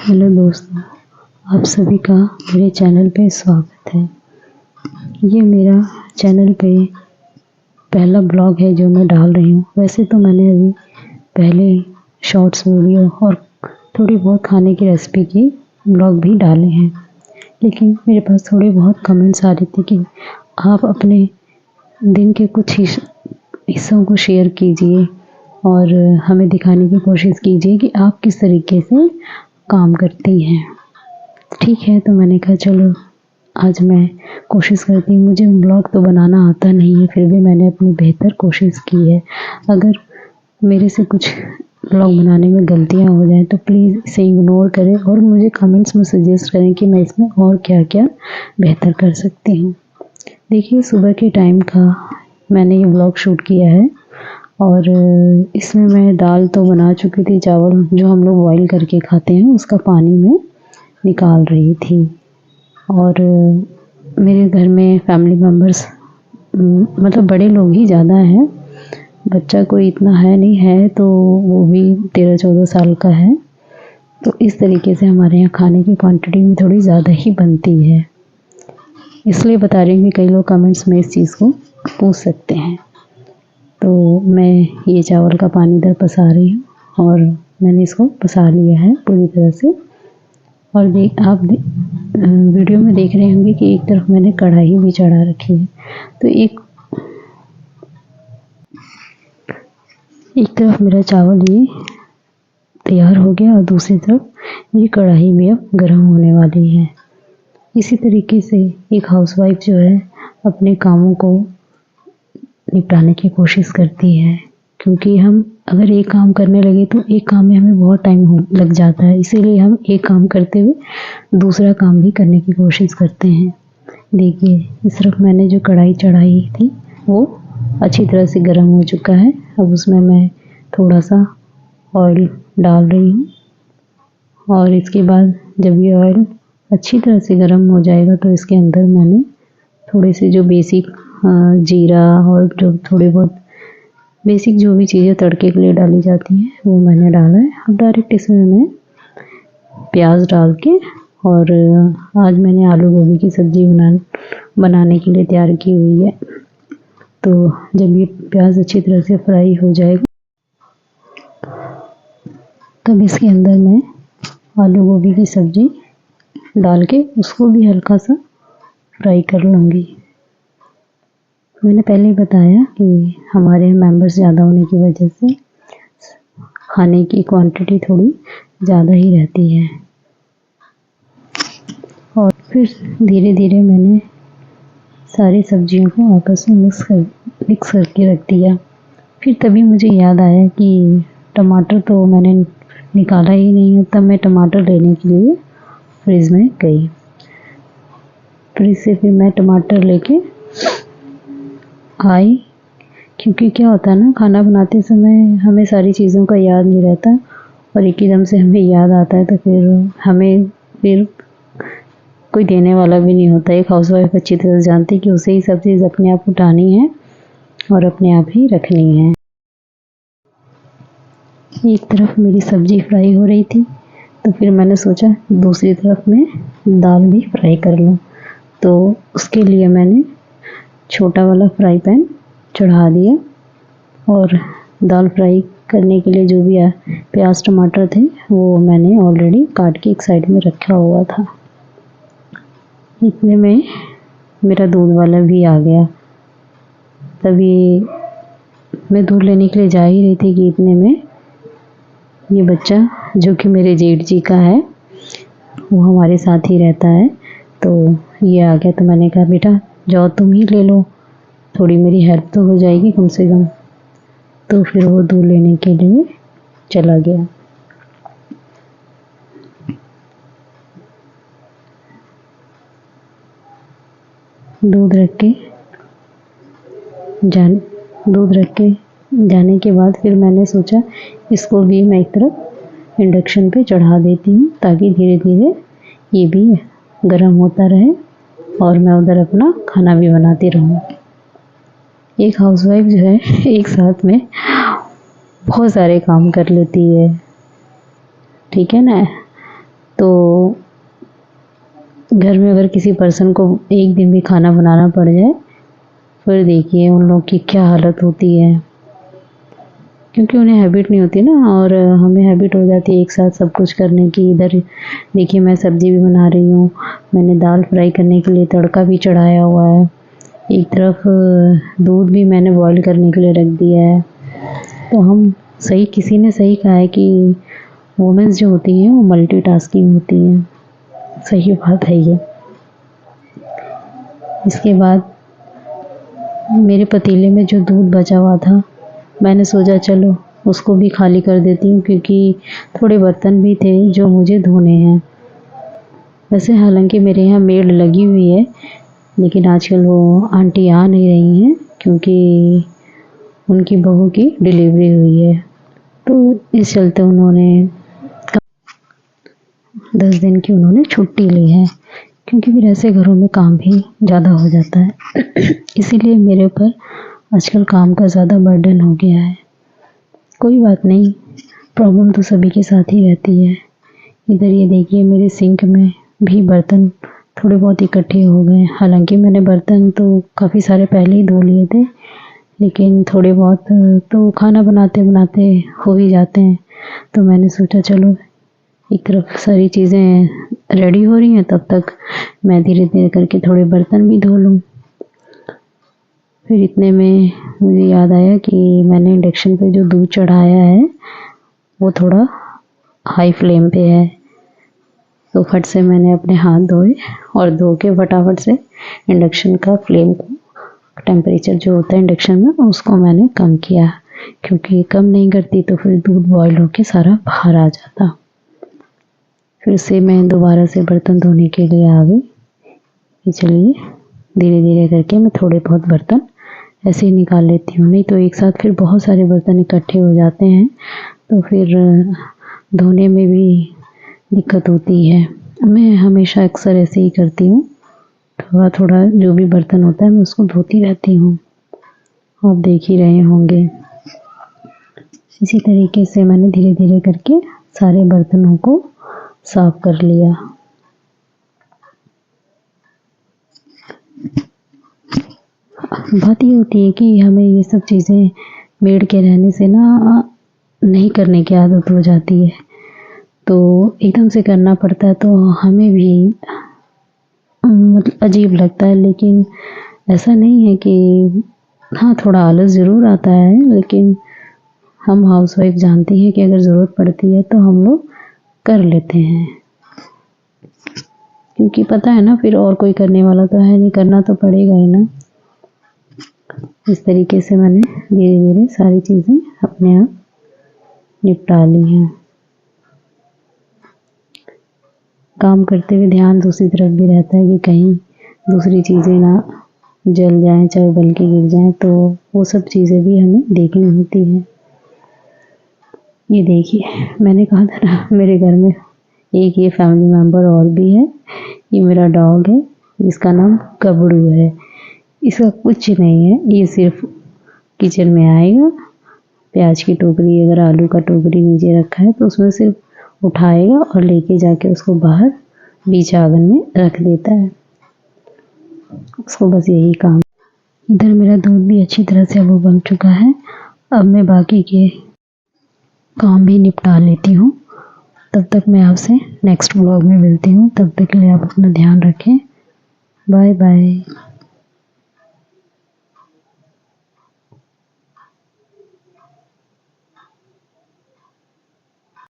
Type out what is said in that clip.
Hello दोस्तों, आप सभी का मेरे चैनल पे स्वागत है। ये मेरा चैनल पे पहला ब्लॉग है जो मैं डाल रही हूँ। वैसे तो मैंने अभी पहले शॉर्ट्स वीडियो और थोड़ी बहुत खाने की रेसिपी की ब्लॉग भी डाले हैं, लेकिन मेरे पास थोड़े बहुत कमेंट्स आ रहे थे कि आप अपने दिन के कुछ हिस्सों को शेयर कीजिए और हमें दिखाने की कोशिश कीजिए कि आप किस तरीके से काम करती हैं। ठीक है, तो मैंने कहा चलो आज मैं कोशिश करती हूँ। मुझे ब्लॉग तो बनाना आता नहीं है, फिर भी मैंने अपनी बेहतर कोशिश की है। अगर मेरे से कुछ ब्लॉग बनाने में गलतियाँ हो जाएँ तो प्लीज़ इसे इग्नोर करें और मुझे कमेंट्स में सजेस्ट करें कि मैं इसमें और क्या-क्या बेहतर कर सकती हूँ। देखिए, सुबह के टाइम का मैंने ये ब्लॉग शूट किया है और इसमें मैं दाल तो बना चुकी थी, चावल जो हम लोग बॉयल करके खाते हैं उसका पानी मैं निकाल रही थी। और मेरे घर में फैमिली मेम्बर्स मतलब बड़े लोग ही ज़्यादा हैं, बच्चा कोई इतना है नहीं है, तो वो भी 13-14 साल का है। तो इस तरीके से हमारे यहाँ खाने की क्वांटिटी भी थोड़ी ज़्यादा ही बनती है, इसलिए बता रही हूँ कि कई लोग कमेंट्स में इस चीज़ को पूछ सकते हैं। तो मैं ये चावल का पानी इधर पसा रही हूँ और मैंने इसको पसा लिया है पूरी तरह से। और आप वीडियो में देख रहे होंगे कि एक तरफ मैंने कढ़ाई भी चढ़ा रखी है। तो एक तरफ मेरा चावल ये तैयार हो गया और दूसरी तरफ मेरी कढ़ाई भी अब गर्म होने वाली है। इसी तरीके से एक हाउसवाइफ जो है अपने कामों को निपटाने की कोशिश करती है, क्योंकि हम अगर एक काम करने लगे तो एक काम में हमें बहुत टाइम लग जाता है, इसीलिए हम एक काम करते हुए दूसरा काम भी करने की कोशिश करते हैं। देखिए, इस तरफ मैंने जो कढ़ाई चढ़ाई थी वो अच्छी तरह से गर्म हो चुका है। अब उसमें मैं थोड़ा सा ऑयल डाल रही हूँ और इसके बाद जब ये ऑयल अच्छी तरह से गर्म हो जाएगा तो इसके अंदर मैंने थोड़े से जो बेसिक जीरा और जो थोड़े बहुत बेसिक जो भी चीज़ें तड़के के लिए डाली जाती हैं वो मैंने डाला है। अब डायरेक्ट इसमें मैं प्याज डाल के और आज मैंने आलू गोभी की सब्ज़ी बनाने के लिए तैयार की हुई है। तो जब ये प्याज अच्छी तरह से फ्राई हो जाएगा तब इसके अंदर मैं आलू गोभी की सब्ज़ी डाल के उसको भी हल्का सा फ्राई कर लूँगी। मैंने पहले ही बताया कि हमारे मेंबर्स ज़्यादा होने की वजह से खाने की क्वांटिटी थोड़ी ज़्यादा ही रहती है। और फिर धीरे धीरे मैंने सारी सब्जियों को आपस में मिक्स करके रख दिया। फिर तभी मुझे याद आया कि टमाटर तो मैंने निकाला ही नहीं है, तब मैं टमाटर लेने के लिए फ्रिज में गई। फ्रिज से फिर मैं टमाटर लेके आई, क्योंकि क्या होता है ना, खाना बनाते समय हमें सारी चीज़ों का याद नहीं रहता और एकदम से हमें याद आता है तो फिर कोई देने वाला भी नहीं होता। एक हाउसवाइफ अच्छी तरह से जानती है कि उसे ही सब चीज़ अपने आप उठानी है और अपने आप ही रखनी है। एक तरफ मेरी सब्ज़ी फ्राई हो रही थी तो फिर मैंने सोचा दूसरी तरफ मैं दाल भी फ्राई कर लूँ। तो उसके लिए मैंने छोटा वाला फ्राई पैन चढ़ा दिया और दाल फ्राई करने के लिए जो भी प्याज टमाटर थे वो मैंने ऑलरेडी काट के एक साइड में रखा हुआ था। इतने में मेरा दूध वाला भी आ गया। तभी मैं दूध लेने के लिए जा ही रही थी कि इतने में ये बच्चा जो कि मेरे जेठ जी का है, वो हमारे साथ ही रहता है, तो ये आ गया। तो मैंने कहा बेटा जाओ तुम ही ले लो, थोड़ी मेरी हेल्प तो हो जाएगी कम से कम। तो फिर वो दूध लेने के लिए चला गया। दूध रख के जाने के बाद फिर मैंने सोचा इसको भी मैं एक तरफ इंडक्शन पे चढ़ा देती हूँ, ताकि धीरे धीरे ये भी गर्म होता रहे और मैं उधर अपना खाना भी बनाती रहूँ। एक हाउसवाइफ जो है एक साथ में बहुत सारे काम कर लेती है, ठीक है ना। तो घर में अगर किसी पर्सन को एक दिन भी खाना बनाना पड़ जाए, फिर देखिए उन लोग की क्या हालत होती है, क्योंकि उन्हें हैबिट नहीं होती ना, और हमें हैबिट हो जाती है एक साथ सब कुछ करने की। इधर देखिए मैं सब्ज़ी भी बना रही हूँ, मैंने दाल फ्राई करने के लिए तड़का भी चढ़ाया हुआ है, एक तरफ दूध भी मैंने बॉईल करने के लिए रख दिया है। तो हम सही, किसी ने सही कहा है कि वुमेन्स जो होती हैं वो मल्टीटास्किंग होती हैं। सही बात है ये। इसके बाद मेरे पतीले में जो दूध बचा हुआ था, मैंने सोचा चलो उसको भी खाली कर देती हूँ, क्योंकि थोड़े बर्तन भी थे जो मुझे धोने हैं। वैसे हालांकि मेरे यहाँ मेड लगी हुई है, लेकिन आजकल वो आंटी आ नहीं रही हैं, क्योंकि उनकी बहू की डिलीवरी हुई है। तो इस चलते उन्होंने 10 दिन की उन्होंने छुट्टी ली है, क्योंकि फिर ऐसे घरों में काम भी ज़्यादा हो जाता है। इसीलिए मेरे ऊपर आजकल काम का ज़्यादा बर्डन हो गया है। कोई बात नहीं, प्रॉब्लम तो सभी के साथ ही रहती है। इधर ये देखिए मेरे सिंक में भी बर्तन थोड़े बहुत इकट्ठे हो गए। हालांकि मैंने बर्तन तो काफ़ी सारे पहले ही धो लिए थे, लेकिन थोड़े बहुत तो खाना बनाते बनाते हो ही जाते हैं। तो मैंने सोचा चलो एक तरफ सारी चीज़ें रेडी हो रही हैं, तब तक मैं धीरे धीरे करके थोड़े बर्तन भी धो लूँ। फिर इतने में मुझे याद आया कि मैंने इंडक्शन पे जो दूध चढ़ाया है वो थोड़ा हाई फ्लेम पे है। तो फट से मैंने अपने हाथ धोए और धो के फटाफट से इंडक्शन का फ्लेम को, टेम्परेचर जो होता है इंडक्शन में, उसको मैंने कम किया, क्योंकि कम नहीं करती तो फिर दूध बॉईल होके सारा बाहर आ जाता। फिर से मैं दोबारा से बर्तन धोने के लिए आ गई कि चलिए धीरे धीरे करके मैं थोड़े बहुत बर्तन ऐसे ही निकाल लेती हूँ, नहीं तो एक साथ फिर बहुत सारे बर्तन इकट्ठे हो जाते हैं, तो फिर धोने में भी दिक्कत होती है। मैं हमेशा अक्सर ऐसे ही करती हूँ, थोड़ा थोड़ा जो भी बर्तन होता है मैं उसको धोती रहती हूँ। आप देख ही रहे होंगे। इसी तरीके से मैंने धीरे धीरे करके सारे बर्तनों को साफ कर लिया। बात ये होती है कि हमें ये सब चीज़ें मेड के रहने से ना नहीं करने की आदत हो जाती है, तो एकदम से करना पड़ता है, तो हमें भी मतलब अजीब लगता है। लेकिन ऐसा नहीं है कि, हाँ थोड़ा आलस ज़रूर आता है, लेकिन हम हाउसवाइफ जानती हैं कि अगर ज़रूरत पड़ती है तो हम लोग कर लेते हैं, क्योंकि पता है ना फिर और कोई करने वाला तो है नहीं, करना तो पड़ेगा ही ना। इस तरीके से मैंने धीरे धीरे सारी चीज़ें अपने आप निपटा ली हैं। काम करते हुए ध्यान दूसरी तरफ भी रहता है कि कहीं दूसरी चीज़ें ना जल जाएं, चाहे उबल के गिर जाएं, तो वो सब चीज़ें भी हमें देखनी होती हैं। ये देखिए मैंने कहा था ना मेरे घर में एक ये फैमिली मेम्बर और भी है, ये मेरा डॉग है जिसका नाम कबड़ू है। इसका कुछ नहीं है, ये सिर्फ किचन में आएगा, प्याज की टोकरी अगर आलू का टोकरी नीचे रखा है तो उसमें सिर्फ उठाएगा और लेके जाके उसको बाहर बीच आंगन में रख देता है। उसको बस यही काम। इधर मेरा दूध भी अच्छी तरह से अब बन चुका है। अब मैं बाकी के काम भी निपटा लेती हूँ। तब तक मैं आपसे नेक्स्ट व्लॉग में मिलती हूँ। तब तक के लिए आप अपना ध्यान रखें। Bye bye.